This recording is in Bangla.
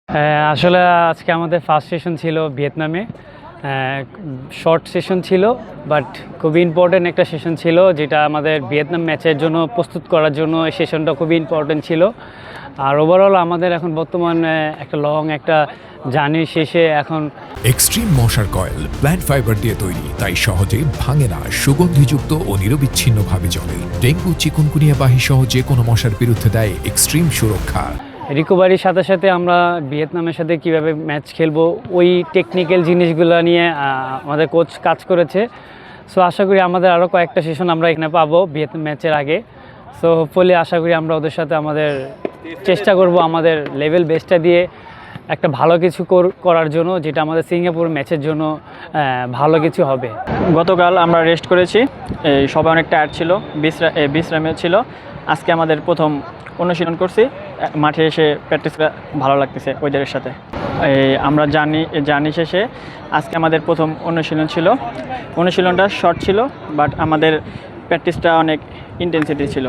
আসলে আজকে আমাদের ফার্স্ট সেশন ছিল ভিয়েতনামে। শর্ট সেশন ছিল, বাট খুবই ইম্পর্টেন্ট একটা সেশন ছিল, যেটা আমাদের ভিয়েতনাম ম্যাচের জন্য প্রস্তুত করার জন্য এই সেশনটা খুবই ইম্পর্টেন্ট ছিল। আর ওভারঅল আমাদের এখন বর্তমান একটা লং একটা জার্নি শেষে এখন এক্সট্রিম মশার কয়েল প্ল্যান্ট ফাইবার দিয়ে তৈরি, তাই সহজে ভাঙে না, সুগন্ধিযুক্ত ও নিরবিচ্ছিন্নভাবে জ্বলে। ডেঙ্গু, চিকুনগুনিয়া বাহি সহ যে কোনো মশার বিরুদ্ধে দেয় এক্সট্রিম সুরক্ষা। রিকভারির সাথে সাথে আমরা ভিয়েতনামের সাথে কিভাবে ম্যাচ খেলবো ওই টেকনিক্যাল জিনিসগুলো নিয়ে আমাদের কোচ কাজ করেছে। সো আশা করি আমাদের আরও কয়েকটা সেশন আমরা এখানে পাবো ভিয়েতনাম ম্যাচের আগে। সো হোপফুলি আশা করি আমরা ওদের সাথে আমাদের চেষ্টা করব আমাদের লেভেল বেস্টটা দিয়ে একটা ভালো কিছু করার জন্য, যেটা আমাদের সিঙ্গাপুর ম্যাচের জন্য ভালো কিছু হবে। গতকাল আমরা রেস্ট করেছি, সবাই অনেক টায়ার্ড ছিল, বিশ্রামে ছিল। আজকে আমাদের প্রথম অনুশীলন করছি, মাঠে এসে প্র্যাকটিসটা ভালো লাগতেছে ওয়েদারের সাথে। আমরা জার্নি শেষে আজকে আমাদের প্রথম অনুশীলন ছিল। অনুশীলনটা শর্ট ছিল, বাট আমাদের প্র্যাকটিসটা অনেক ইন্টেন্সিটি ছিল।